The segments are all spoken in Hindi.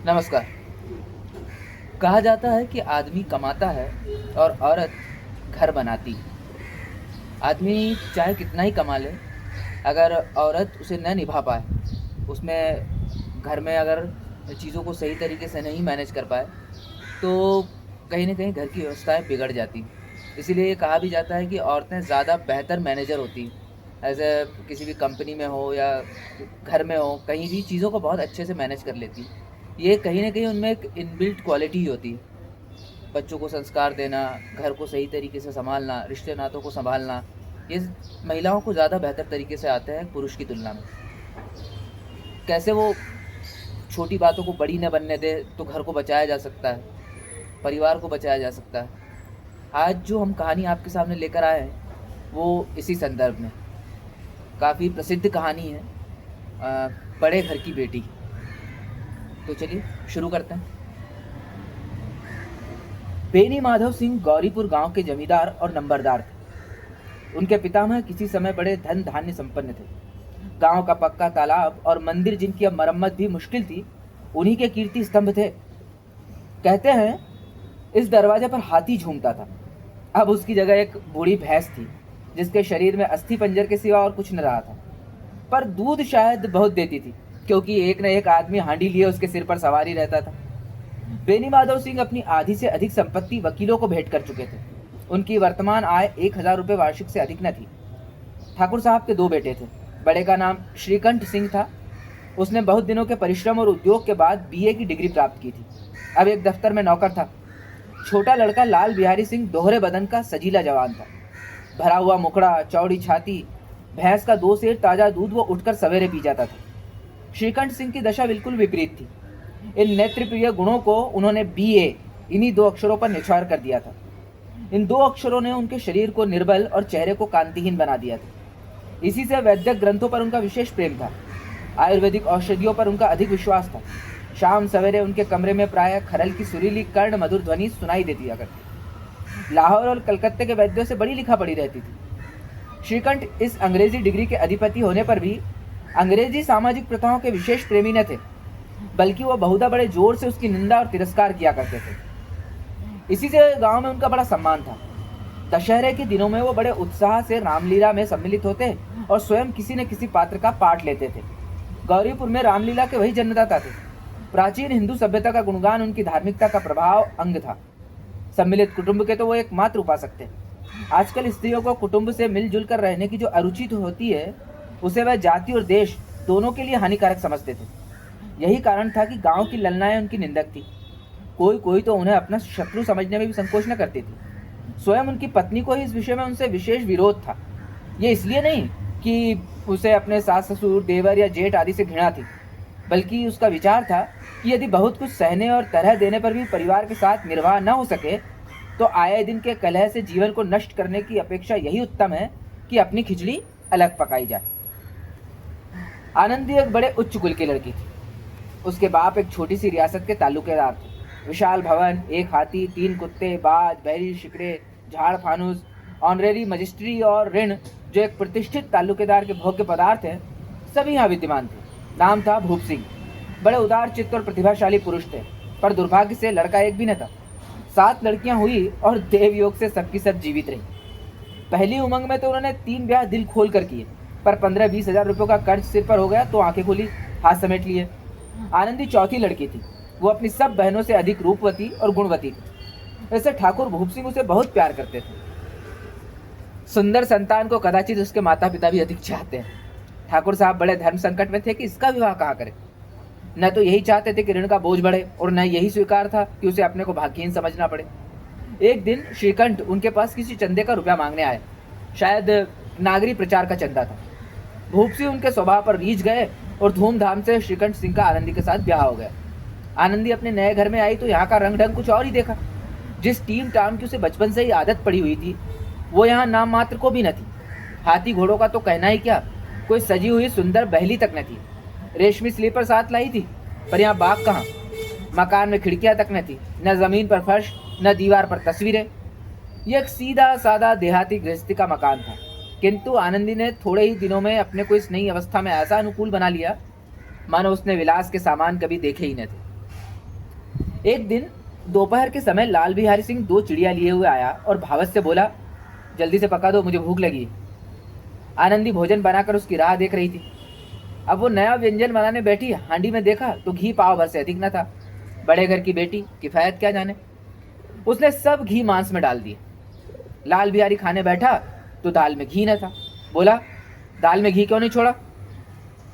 नमस्कार। कहा जाता है कि आदमी कमाता है और औरत घर बनाती। आदमी चाहे कितना ही कमा ले, अगर औरत उसे न निभा पाए, उसमें घर में अगर चीज़ों को सही तरीके से नहीं मैनेज कर पाए, तो कहीं न कहीं घर की व्यवस्थाएँ बिगड़ जाती। इसीलिए ये कहा भी जाता है कि औरतें ज़्यादा बेहतर मैनेजर होती हैं। ऐसे किसी भी कंपनी में हो या घर में हो, कहीं भी चीज़ों को बहुत अच्छे से मैनेज कर लेती। ये कहीं न कहीं उनमें एक इनबिल्ट क्वालिटी ही होती है। बच्चों को संस्कार देना, घर को सही तरीके से सँभालना, रिश्ते-नातों को सँभालना, ये महिलाओं को ज़्यादा बेहतर तरीके से आता है पुरुष की तुलना में। कैसे वो छोटी बातों को बड़ी न बनने दे, तो घर को बचाया जा सकता है, परिवार को बचाया जा सकता है। आज जो हम कहानी आपके सामने लेकर आए हैं, वो इसी संदर्भ में। काफ़ी प्रसिद्ध कहानी है बड़े घर की बेटी। तो चलिए शुरू करते हैं। बेनी माधव सिंह गौरीपुर गांव के जमींदार और नंबरदार थे। उनके पितामह किसी समय बड़े धन धान्य संपन्न थे। गांव का पक्का तालाब और मंदिर, जिनकी अब मरम्मत भी मुश्किल थी, उन्हीं के कीर्ति स्तंभ थे। कहते हैं इस दरवाजे पर हाथी झूमता था। अब उसकी जगह एक बूढ़ी भैंस थी, जिसके शरीर में अस्थि पंजर के सिवा और कुछ न रहा था। पर दूध शायद बहुत देती थी, क्योंकि एक न एक आदमी हांडी लिए उसके सिर पर सवारी रहता था। बेनी माधव सिंह अपनी आधी से अधिक संपत्ति वकीलों को भेंट कर चुके थे। उनकी वर्तमान आय 1,000 रुपये वार्षिक से अधिक न थी। ठाकुर साहब के 2 बेटे थे। बड़े का नाम श्रीकंठ सिंह था। उसने बहुत दिनों के परिश्रम और उद्योग के बाद बीए की डिग्री प्राप्त की थी। अब एक दफ्तर में नौकर था। छोटा लड़का लाल बिहारी सिंह दोहरे बदन का सजीला जवान था। भरा हुआ मुखड़ा, चौड़ी छाती, भैंस का 2 सेर ताजा दूध वो उठकर सवेरे पी जाता था। श्रीकंठ सिंह की दशा बिल्कुल विपरीत थी। इन नेत्रप्रिय गुणों को उन्होंने बीए, इन्हीं 2 अक्षरों पर निछावर कर दिया था। इन 2 अक्षरों ने उनके शरीर को निर्बल और चेहरे को कांतिहीन बना दिया था। इसी से वैद्यक ग्रंथों पर उनका विशेष प्रेम था। आयुर्वेदिक औषधियों पर उनका अधिक विश्वास था। शाम सवेरे उनके कमरे में प्रायः खरल की सुरीली कर्ण मधुर ध्वनि सुनाई देती करती। लाहौर और कलकत्ते के वैद्यों से बड़ी लिखा पड़ी रहती थी। श्रीकंठ इस अंग्रेजी डिग्री के अधिपति होने पर भी अंग्रेजी सामाजिक प्रथाओं के विशेष प्रेमी न थे, बल्कि वो बहुधा बड़े जोर से उसकी निंदा और तिरस्कार किया करते थे। इसी से गांव में उनका बड़ा सम्मान था। दशहरे के दिनों में वो बड़े उत्साह से रामलीला में सम्मिलित होते और स्वयं किसी न किसी पात्र का पाठ लेते थे। गौरीपुर में रामलीला के वही जन्मदाता थे। प्राचीन हिंदू सभ्यता का गुणगान उनकी धार्मिकता का प्रभाव अंग था। सम्मिलित कुटुंब के तो वो एकमात्र उपासक थे। आजकल स्त्रियों को कुटुंब से मिलजुल कर रहने की जो अरुचि तो होती है, उसे वह जाति और देश दोनों के लिए हानिकारक समझते थे। यही कारण था कि गांव की ललनाएं उनकी निंदक थी। कोई कोई तो उन्हें अपना शत्रु समझने में भी संकोच न करती थी। स्वयं उनकी पत्नी को ही इस विषय में उनसे विशेष विरोध था। ये इसलिए नहीं कि उसे अपने सास ससुर, देवर या जेठ आदि से घृणा थी, बल्कि उसका विचार था कि यदि बहुत कुछ सहने और तरह देने पर भी परिवार के साथ निर्वाह न हो सके, तो आए दिन के कलह से जीवन को नष्ट करने की अपेक्षा यही उत्तम है कि अपनी खिचड़ी अलग पकाई जाए। आनंदी एक बड़े उच्च कुल की लड़की थी। उसके बाप एक छोटी सी रियासत के तालुकेदार थे। विशाल भवन, 1 हाथी, 3 कुत्ते, बाज, बहरी शिकरे, झाड़ फानूस, ऑनरेरी मजिस्ट्री और ऋण, जो एक प्रतिष्ठित तालुकेदार के भोग्य पदार्थ हैं, सभी यहाँ विद्यमान थे। नाम था भूप सिंह। बड़े उदार चित्त और प्रतिभाशाली पुरुष थे, पर दुर्भाग्य से लड़का एक भी न था। 7 लड़कियां हुई और देवयोग से सबकी सब जीवित रही। पहली उमंग में तो उन्होंने 3 ब्याह दिल खोल कर किए, पर 15-20 हजार रुपयों का कर्ज सिर पर हो गया तो आंखें खोली, हाथ समेट लिए। आनंदी चौथी लड़की थी। वो अपनी सब बहनों से अधिक रूपवती और गुणवती थी। वैसे ठाकुर भूप सिंह उसे बहुत प्यार करते थे। सुंदर संतान को कदाचित उसके माता पिता भी अधिक चाहते हैं। ठाकुर साहब बड़े धर्म संकट में थे कि इसका विवाह कहाँ करें। न तो यही चाहते थे कि ऋण का बोझ बढ़े, और न यही स्वीकार था कि उसे अपने को भाग्यहीन समझना पड़े। एक दिन श्रीकंठ उनके पास किसी चंदे का रुपया मांगने आए। शायद नागरी प्रचार का चंदा था। भूप सिंह उनके स्वभाव पर रीझ गए और धूमधाम से श्रीकंठ सिंह का आनंदी के साथ ब्याह हो गया। आनंदी अपने नए घर में आई तो यहाँ का रंग ढंग कुछ और ही देखा। जिस टीम टाम की उसे बचपन से ही आदत पड़ी हुई थी, वो यहाँ नाम मात्र को भी न थी। हाथी घोड़ों का तो कहना ही क्या, कोई सजी हुई सुंदर बहली तक न थी। रेशमी स्लीपर साथ लाई थी, पर यहाँ बाग कहाँ। मकान में खिड़कियाँ तक न थी, न जमीन पर फर्श, न दीवार पर तस्वीरें। यह एक सीधा सादा देहाती गृहस्थी का मकान था। किंतु आनंदी ने थोड़े ही दिनों में अपने को इस नई अवस्था में ऐसा अनुकूल बना लिया, मानो उसने विलास के सामान कभी देखे ही न थे। एक दिन दोपहर के समय लाल बिहारी सिंह 2 चिड़िया लिए हुए आया और भावत से बोला, जल्दी से पका दो, मुझे भूख लगी है। आनंदी भोजन बनाकर उसकी राह देख रही थी। अब वो नया व्यंजन बनाने बैठी, हांडी में देखा तो घी पाव भर से अधिक न था। बड़े घर की बेटी, किफायत क्या जाने। उसने सब घी मांस में डाल दिए। लाल बिहारी खाने बैठा तो दाल में घी न था। बोला, दाल में घी क्यों नहीं छोड़ा?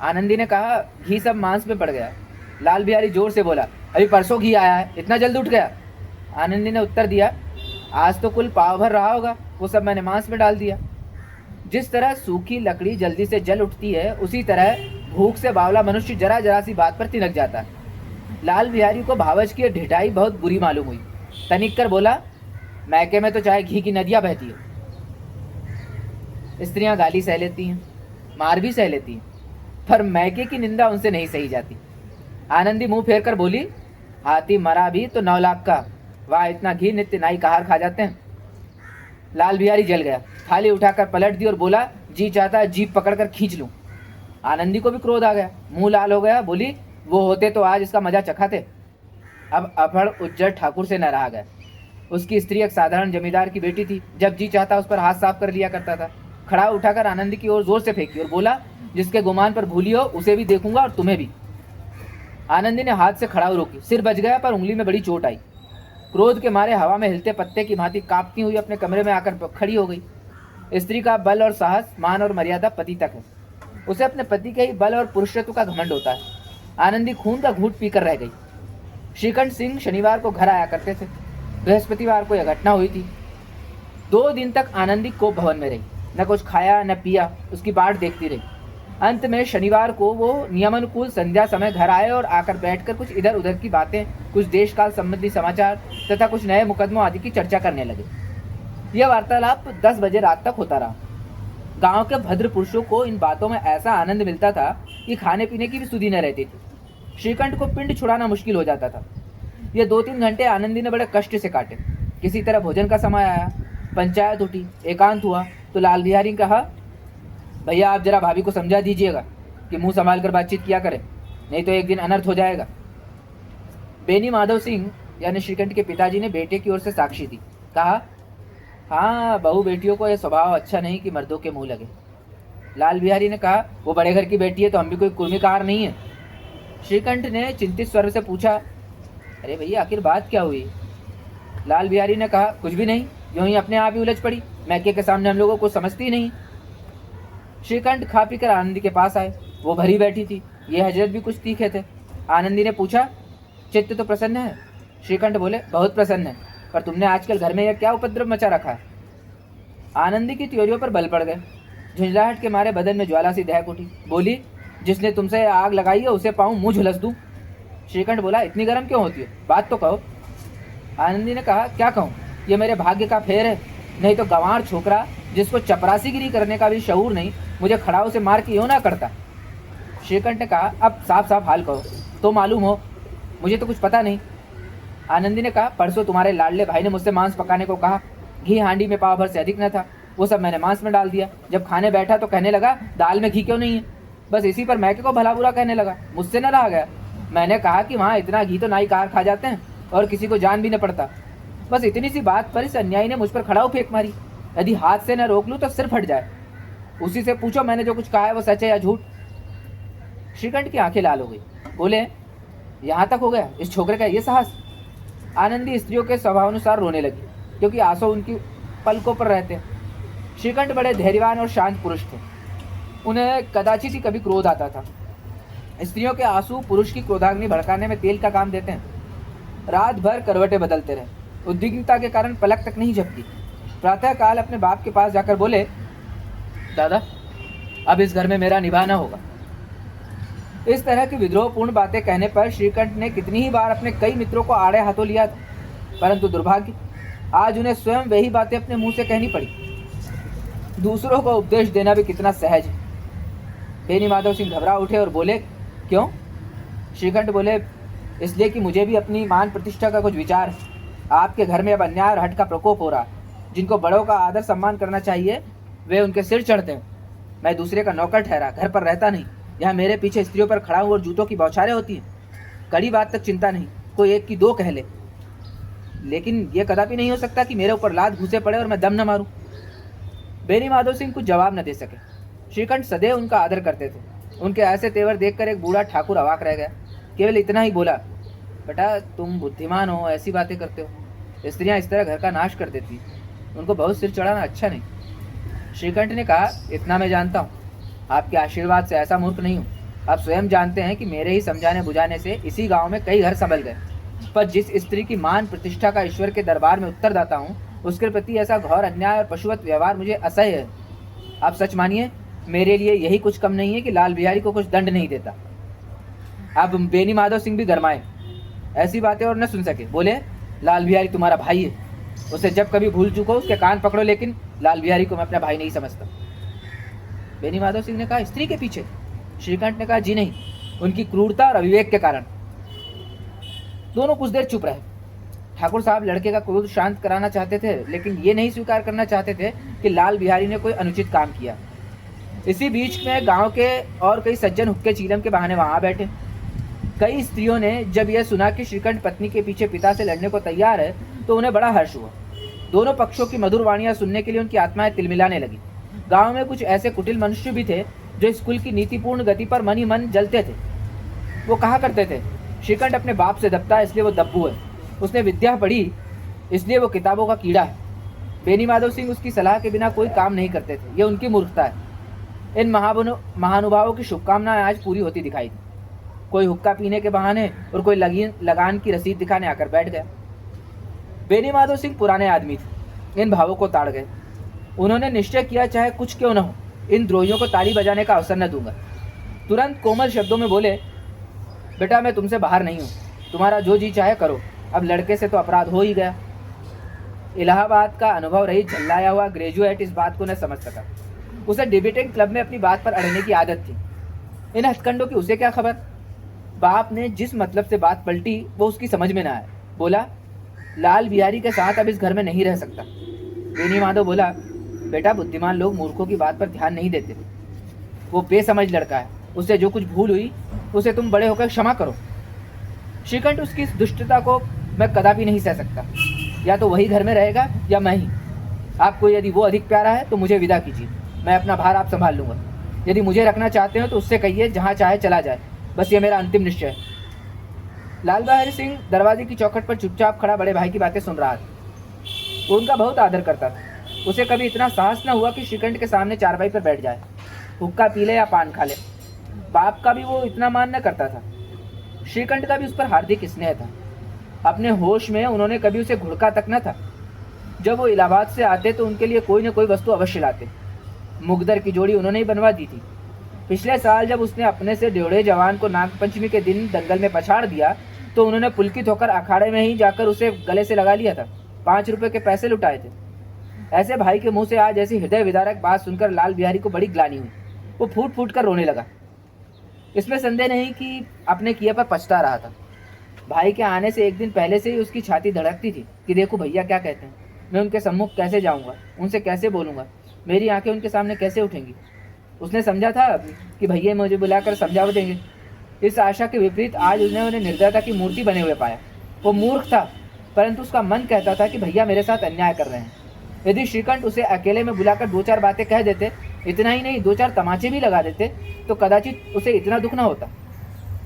आनंदी ने कहा, घी सब मांस में पड़ गया। लाल बिहारी जोर से बोला, अभी परसों घी आया है, इतना जल्द उठ गया? आनंदी ने उत्तर दिया, आज तो कुल पाव भर रहा होगा, वो सब मैंने मांस में डाल दिया। जिस तरह सूखी लकड़ी जल्दी से जल उठती है, उसी तरह भूख से बावला मनुष्य जरा जरा सी बात पर तिनक जाता है। लाल बिहारी को भावच की ढिठाई बहुत बुरी मालूम हुई। तनिक कर बोला, मैके में तो चाहे घी की नदियां बहती है। स्त्रियां गाली सह लेती हैं, मार भी सह लेती हैं, पर मैके की निंदा उनसे नहीं सही जाती। आनंदी मुंह फेर कर बोली, हाथी मरा भी तो 9 लाख का, वाह इतना घी नित्य नाई कहार खा जाते हैं। लाल बिहारी जल गया, थाली उठाकर पलट दी और बोला, जी चाहता है जीभ पकड़कर खींच लूं। आनंदी को भी क्रोध आ गया, मुंह लाल हो गया। बोली, वो होते तो आज इसका मजा चखाते। अब अभड़ उज्जर ठाकुर से न रहा गया। उसकी स्त्री एक साधारण जमींदार की बेटी थी। जब जी चाहता उस पर हाथ साफ कर लिया करता था। खड़ा उठाकर आनंदी की ओर जोर से फेंकी और बोला, जिसके गुमान पर भूली हो उसे भी देखूंगा और तुम्हें भी। आनंदी ने हाथ से खड़ाऊ रोकी, सिर बच गया पर उंगली में बड़ी चोट आई। क्रोध के मारे हवा में हिलते पत्ते की भांति कांपती हुई अपने कमरे में आकर खड़ी हो गई। स्त्री का बल और साहस, मान और मर्यादा पति तक है। उसे अपने पति के ही बल और पुरुषत्व का घमंड होता है। आनंदी खून का घूंट पीकर रह गई। श्रीकंठ सिंह शनिवार को घर आया करते थे। बृहस्पतिवार को यह घटना हुई थी। 2 दिन तक आनंदी कोप भवन में रही, न कुछ खाया न पिया, उसकी बाट देखती रही। अंत में शनिवार को वो नियमानुकूल संध्या समय घर आए और आकर बैठकर कुछ इधर उधर की बातें, कुछ देशकाल संबंधी समाचार तथा कुछ नए मुकदमों आदि की चर्चा करने लगे। यह वार्तालाप 10 बजे रात तक होता रहा। गांव के भद्र पुरुषों को इन बातों में ऐसा आनंद मिलता था कि खाने पीने की भी सुधि न रहती थी। श्रीकंठ को पिंड छुड़ाना मुश्किल हो जाता था। ये 2-3 घंटे आनंदी ने बड़े कष्ट से काटे। किसी तरह भोजन का समय आया, पंचायत उठी, एकांत हुआ तो लाल बिहारी ने कहा, भैया आप जरा भाभी को समझा दीजिएगा कि मुंह संभाल कर बातचीत किया करें, नहीं तो एक दिन अनर्थ हो जाएगा। बेनी माधव सिंह यानी श्रीकंठ के पिताजी ने बेटे की ओर से साक्षी दी। कहा, हाँ बहू बेटियों को यह स्वभाव अच्छा नहीं कि मर्दों के मुंह लगे। लाल बिहारी ने कहा, वो बड़े घर की बेटी है तो हम भी कोई कुर्मिकार नहीं है। श्रीकंठ ने चिंतित स्वर से पूछा, अरे भैया आखिर बात क्या हुई? लाल बिहारी ने कहा, कुछ भी नहीं, यूं ही अपने आप ही उलझ पड़ी, मैके के सामने हम लोगों को समझती नहीं। श्रीकंठ खा पी कर आनंदी के पास आए। वो भरी बैठी थी, ये हजरत भी कुछ तीखे थे। आनंदी ने पूछा, चित्त तो प्रसन्न है? श्रीकंठ बोले, बहुत प्रसन्न है, पर तुमने आजकल घर में यह क्या उपद्रव मचा रखा है? आनंदी की त्योरियों पर बल पड़ गए। झुंझलाहट के मारे बदन में ज्वाला सी दहक उठी। बोली, जिसने तुमसे आग लगाई है उसे पाऊं मुंह झुलस दूं। श्रीकंठ बोला, इतनी गर्म क्यों होती है, बात तो कहो। आनंदी ने कहा, क्या कहूँ, ये मेरे भाग्य का फेर है, नहीं तो गंवार छोकरा जिसको चपरासीगिरी करने का भी शऊर नहीं, मुझे खड़ाऊ से मार के यूं ना करता। श्रीकंठ ने कहा, अब साफ साफ हाल कहो तो मालूम हो, मुझे तो कुछ पता नहीं। आनंदी ने कहा, परसों तुम्हारे लाडले भाई ने मुझसे मांस पकाने को कहा, घी हांडी में पाव भर से अधिक न था, वो सब मैंने मांस में डाल दिया। जब खाने बैठा तो कहने लगा, दाल में घी क्यों नहीं है? बस इसी पर मैके को भला बुरा कहने लगा, मुझसे न रहा गया। मैंने कहा कि वहाँ इतना घी तो नाई कार खा जाते हैं और किसी को जान भी न पड़ता। बस इतनी सी बात पर इस अन्यायी ने मुझ पर खड़ाऊ फेंक मारी। यदि हाथ से न रोक लूँ तो सिर फट जाए। उसी से पूछो मैंने जो कुछ कहा है वो सच है या झूठ। श्रीकंठ की आंखें लाल हो गई। बोले, यहाँ तक हो गया इस छोकरे का ये साहस? आनंदी स्त्रियों के स्वभावानुसार रोने लगी, क्योंकि आंसू उनकी पलकों पर रहते। श्रीकंठ बड़े धैर्यवान और शांत पुरुष थे। उन्हें कदाचित ही कभी क्रोध आता था। स्त्रियों के आंसू पुरुष की क्रोधाग्नि भड़काने में तेल का काम देते हैं। रात भर करवटें बदलते रहे। उद्विग्नता के कारण पलक तक नहीं झपकी। प्रातःकाल अपने बाप के पास जाकर बोले, दादा अब इस घर में मेरा निभाना होगा। इस तरह की विद्रोहपूर्ण बातें कहने पर श्रीकंठ ने कितनी ही बार अपने कई मित्रों को आड़े हाथों लिया था, परंतु दुर्भाग्य आज उन्हें स्वयं वही बातें अपने मुंह से कहनी पड़ी। दूसरों को उपदेश देना भी कितना सहज है। बेनी माधव सिंह घबरा उठे और बोले, क्यों? श्रीकंठ बोले, इसलिए कि मुझे भी अपनी मान प्रतिष्ठा का कुछ विचार है। आपके घर में अब अन्याय और हट का प्रकोप हो रहा। जिनको बड़ों का आदर सम्मान करना चाहिए वे उनके सिर चढ़ते हैं। मैं दूसरे का नौकर ठहरा, घर पर रहता नहीं। यहाँ मेरे पीछे स्त्रियों पर खड़ा हूँ और जूतों की बौछारें होती हैं। कड़ी बात तक चिंता नहीं, कोई एक की दो कह ले, लेकिन ये कदापि नहीं हो सकता कि मेरे ऊपर लात घुसे पड़े और मैं दम न मारूं। बेनी माधव सिंह कुछ जवाब न दे सके। श्रीकंठ सदैव उनका आदर करते थे। उनके ऐसे तेवर देखकर एक बूढ़ा ठाकुर अवाक रह गया। केवल इतना ही बोला, बेटा तुम बुद्धिमान हो, ऐसी बातें करते हो। स्त्रियां इस तरह घर का नाश कर देती, उनको बहुत सिर चढ़ाना अच्छा नहीं। श्रीकंठ ने कहा, इतना मैं जानता हूँ, आपके आशीर्वाद से ऐसा मूर्ख नहीं हूँ। आप स्वयं जानते हैं कि मेरे ही समझाने बुझाने से इसी गांव में कई घर संभल गए, पर जिस स्त्री की मान प्रतिष्ठा का ईश्वर के दरबार में उत्तरदाता हूँ, उसके प्रति ऐसा घोर अन्याय और पशुवत व्यवहार मुझे असह्य है। आप सच मानिए, मेरे लिए यही कुछ कम नहीं है कि लाल बिहारी को कुछ दंड नहीं देता। अब बेनी माधव सिंह भी गरमाए, ऐसी बातें और न सुन सके। बोले, लाल बिहारी तुम्हारा भाई है, उसे जब कभी भूल चुको उसके कान पकड़ो, लेकिन लाल बिहारी को मैं अपना भाई नहीं समझता। बेनी माधव सिंह ने कहा, स्त्री के पीछे? श्रीकंठ ने कहा, जी नहीं, उनकी क्रूरता और अविवेक के कारण। दोनों कुछ देर चुप रहे। ठाकुर साहब लड़के का क्रोध शांत कराना चाहते थे, लेकिन ये नहीं स्वीकार करना चाहते थे कि लाल बिहारी ने कोई अनुचित काम किया। इसी बीच में गांव के और कई सज्जन हुक्के चीलम के बहाने वहां बैठे। कई स्त्रियों ने जब यह सुना कि श्रीकंठ पत्नी के पीछे पिता से लड़ने को तैयार है, तो उन्हें बड़ा हर्ष हुआ। दोनों पक्षों की मधुर वाणियां सुनने के लिए उनकी आत्माएं तिलमिलाने लगी। गांव में कुछ ऐसे कुटिल मनुष्य भी थे जो स्कूल की नीतिपूर्ण गति पर मन ही मन जलते थे। वो कहा करते थे, श्रीकंठ अपने बाप से दबता है इसलिए वो दब्बू है, उसने विद्या पढ़ी इसलिए वो किताबों का कीड़ा है। बेनी माधव सिंह उसकी सलाह के बिना कोई काम नहीं करते थे, ये उनकी मूर्खता है। इन महानुभावों की शुभकामनाएं आज पूरी होती दिखाई दी। कोई हुक्का पीने के बहाने और कोई लगान की रसीद दिखाने आकर बैठ गया। बेनी माधव सिंह पुराने आदमी थे, इन भावों को ताड़ गए। उन्होंने निश्चय किया, चाहे कुछ क्यों न हो, इन द्रोहियों को ताली बजाने का अवसर न दूंगा। तुरंत कोमल शब्दों में बोले, बेटा मैं तुमसे बाहर नहीं हूँ, तुम्हारा जो जी चाहे करो, अब लड़के से तो अपराध हो ही गया। इलाहाबाद का अनुभव रही झल्लाया हुआ ग्रेजुएट इस बात को न समझ सका। उसे डिबेटिंग क्लब में अपनी बात पर अड़ने की आदत थी। इन हथकंडों की उसे क्या खबर। बाप ने जिस मतलब से बात पलटी वो उसकी समझ में न आया। बोला, लाल बिहारी के साथ अब इस घर में नहीं रह सकता। बेनी माधव बोला, बेटा बुद्धिमान लोग मूर्खों की बात पर ध्यान नहीं देते, वो बेसमझ लड़का है, उससे जो कुछ भूल हुई उसे तुम बड़े होकर क्षमा करो। श्रीकंठ उसकी इस दुष्टता को मैं कदापि नहीं सह सकता, या तो वही घर में रहेगा या मैं ही। आपको यदि वो अधिक प्यारा है तो मुझे विदा कीजिए, मैं अपना भार आप संभाल लूंगा। यदि मुझे रखना चाहते हो तो उससे कहिए जहाँ चाहे चला जाए, बस ये मेरा अंतिम निश्चय है। लाल बिहारी सिंह दरवाजे की चौखट पर चुपचाप खड़ा बड़े भाई की बातें सुन रहा था। वो उनका बहुत आदर करता था। उसे कभी इतना साहस न हुआ कि श्रीकंठ के सामने चारपाई पर बैठ जाए, हुक्का पी ले या पान खा ले। बाप का भी वो इतना मान न करता था। श्रीकंठ का भी उस पर हार्दिक स्नेह था। अपने होश में उन्होंने कभी उसे घुड़का तक न था। जब वो इलाहाबाद से आते तो उनके लिए कोई न कोई वस्तु अवश्य लाते। मुगदर की जोड़ी उन्होंने ही बनवा दी थी। पिछले साल जब उसने अपने से ड्योढ़े जवान को नागपंचमी के दिन दंगल में पछाड़ दिया तो उन्होंने पुलकित होकर अखाड़े में ही जाकर उसे गले से लगा लिया था। 5 रुपए के पैसे लुटाए थे। ऐसे भाई के मुंह से आज ऐसी हृदय विदारक बात सुनकर लाल बिहारी को बड़ी ग्लानि हुई। वो फूट फूट कर रोने लगा। इसमें संदेह नहीं कि अपने किए पर पछता रहा था। भाई के आने से एक दिन पहले से ही उसकी छाती धड़कती थी कि देखो भैया क्या कहते हैं, मैं उनके सम्मुख कैसे जाऊंगा, उनसे कैसे बोलूंगा, मेरी आंखें उनके सामने कैसे उठेंगी। उसने समझा था कि भैया मुझे बुलाकर समझाव देंगे। इस आशा के विपरीत आज उसने उन्हें निर्दयता की मूर्ति बने हुए पाया। वो मूर्ख था, परंतु उसका मन कहता था कि भैया मेरे साथ अन्याय कर रहे हैं। यदि श्रीकंठ उसे अकेले में बुलाकर 2-4 बातें कह देते, इतना ही नहीं 2-4 तमाचे भी लगा देते, तो कदाचित उसे इतना दुख न होता।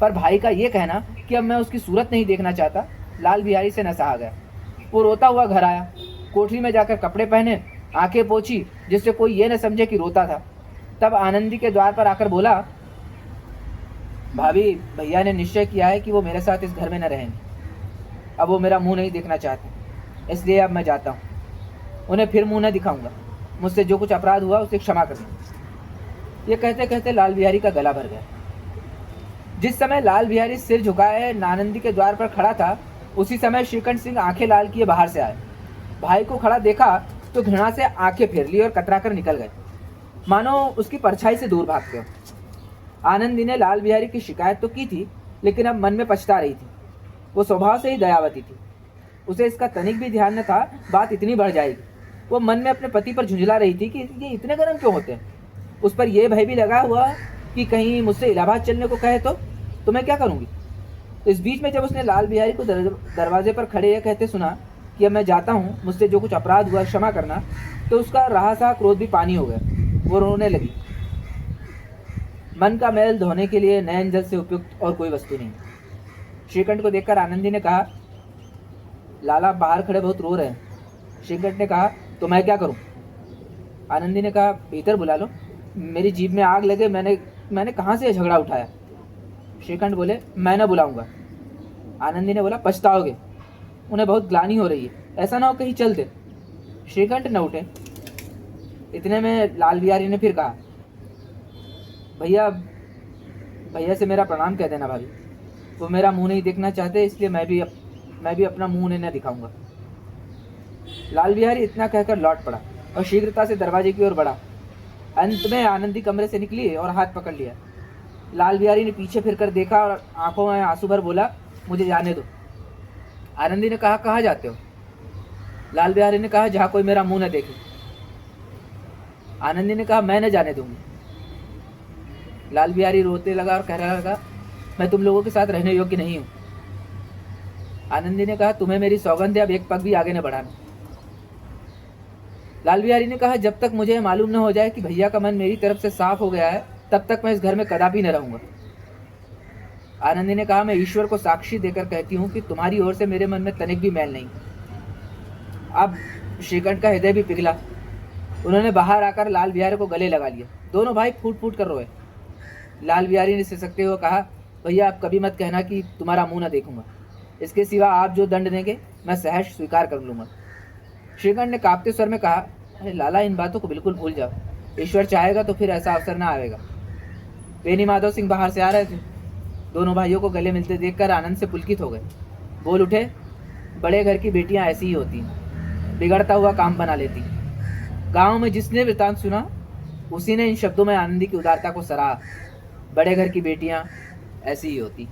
पर भाई का ये कहना कि अब मैं उसकी सूरत नहीं देखना चाहता, लाल बिहारी से न सहा गया। वो रोता हुआ घर आया, कोठरी में जाकर कपड़े पहने, आंखें पोंछी जिससे कोई ये न समझे कि रोता था। तब आनंदी के द्वार पर आकर बोला, भाभी भैया ने निश्चय किया है कि वो मेरे साथ इस घर में न रहेंगे। अब वो मेरा मुंह नहीं देखना चाहते, इसलिए अब मैं जाता हूँ। उन्हें फिर मुंह न दिखाऊंगा। मुझसे जो कुछ अपराध हुआ उसे क्षमा कर दो। ये कहते कहते लाल बिहारी का गला भर गया। जिस समय लाल बिहारी सिर झुकाए आनंदी के द्वार पर खड़ा था, उसी समय श्रीकंठ सिंह आंखें लाल किए बाहर से आए। भाई को खड़ा देखा तो घृणा से आंखें फेर ली और कतरा कर निकल गए, मानो उसकी परछाई से दूर भागते हो। आनंदी ने लाल बिहारी की शिकायत तो की थी, लेकिन अब मन में पछता रही थी। वो स्वभाव से ही दयावती थी। उसे इसका तनिक भी ध्यान न था बात इतनी बढ़ जाएगी। वो मन में अपने पति पर झुंझला रही थी कि ये इतने गर्म क्यों होते हैं। उस पर यह भय भी लगा हुआ कि कहीं मुझसे इलाहाबाद चलने को कहे तो मैं क्या करूँगी। इस बीच में जब उसने लाल बिहारी को दरवाजे पर खड़े यह कहते सुना कि अब मैं जाता हूँ, मुझसे जो कुछ अपराध हुआ क्षमा करना, तो उसका रहा सा क्रोध भी पानी हो गया। वो रोने लगी। मन का मैल धोने के लिए नयन जल से उपयुक्त और कोई वस्तु नहीं। श्रीकंठ को देखकर आनंदी ने कहा, लाला बाहर खड़े बहुत रो रहे हैं। श्रीकंठ ने कहा, तो मैं क्या करूं? आनंदी ने कहा, भीतर बुला लो। मेरी जीभ में आग लगे, मैंने कहाँ से झगड़ा उठाया? श्रीकंठ बोले, मैं न बुलाऊंगा। आनंदी ने बोला, पछताओगे, उन्हें बहुत ग्लानि हो रही है, ऐसा ना हो कहीं चलते। श्रीकंठ न उठे। इतने में लाल बिहारी ने फिर कहा, भैया से मेरा प्रणाम कह देना भाभी, वो मेरा मुंह नहीं देखना चाहते, इसलिए मैं भी अपना मुंह उन्हें न दिखाऊंगा। लाल बिहारी इतना कहकर लौट पड़ा और शीघ्रता से दरवाजे की ओर बढ़ा। अंत में आनंदी कमरे से निकली और हाथ पकड़ लिया। लाल बिहारी ने पीछे फिरकर देखा और आंखों में आंसू भर बोला, मुझे जाने दो। आनंदी ने कहा, कहाँ जाते हो? लाल बिहारी ने कहा, जहाँ कोई मेरा मुंह न देखे। आनंदी ने कहा, मैं न जाने दूंगी। लाल बिहारी रोते लगा और कहने लगा, मैं तुम लोगों के साथ रहने योग्य नहीं हूं। आनंदी ने कहा, तुम्हें मेरी सौगंध है, अब एक पग भी आगे न बढ़ाना। लाल बिहारी ने कहा, जब तक मुझे मालूम न हो जाए कि भैया का मन मेरी तरफ से साफ हो गया है, तब तक मैं इस घर में कदापि न रहूंगा। आनंदी ने कहा, मैं ईश्वर को साक्षी देकर कहती हूँ कि तुम्हारी ओर से मेरे मन में तनिक भी मैल नहीं। अब श्रीकंठ का हृदय भी पिघला। उन्होंने बाहर आकर लाल बिहारी को गले लगा लिया। दोनों भाई फूट फूट कर रोए। लाल बिहारी ने सिसकते हुए कहा, भैया आप कभी मत कहना कि तुम्हारा मुंह न देखूंगा, इसके सिवा आप जो दंड देंगे मैं सहर्ष स्वीकार कर लूंगा। श्रीकंठ ने कांपते स्वर में कहा, अरे लाला, इन बातों को बिल्कुल भूल जाओ, ईश्वर चाहेगा तो फिर ऐसा अवसर न आएगा। बेनी माधव सिंह बाहर से आ रहे थे। दोनों भाइयों को गले मिलते देखकर आनंद से पुलकित हो गए। बोल उठे, बड़े घर की बेटियां ऐसी ही होती हैं, बिगड़ता हुआ काम बना लेती। गांव में जिसने वृतांत सुना उसी ने इन शब्दों में आनंदी की उदारता को सराहा। बड़े घर की बेटियां ऐसी ही होती।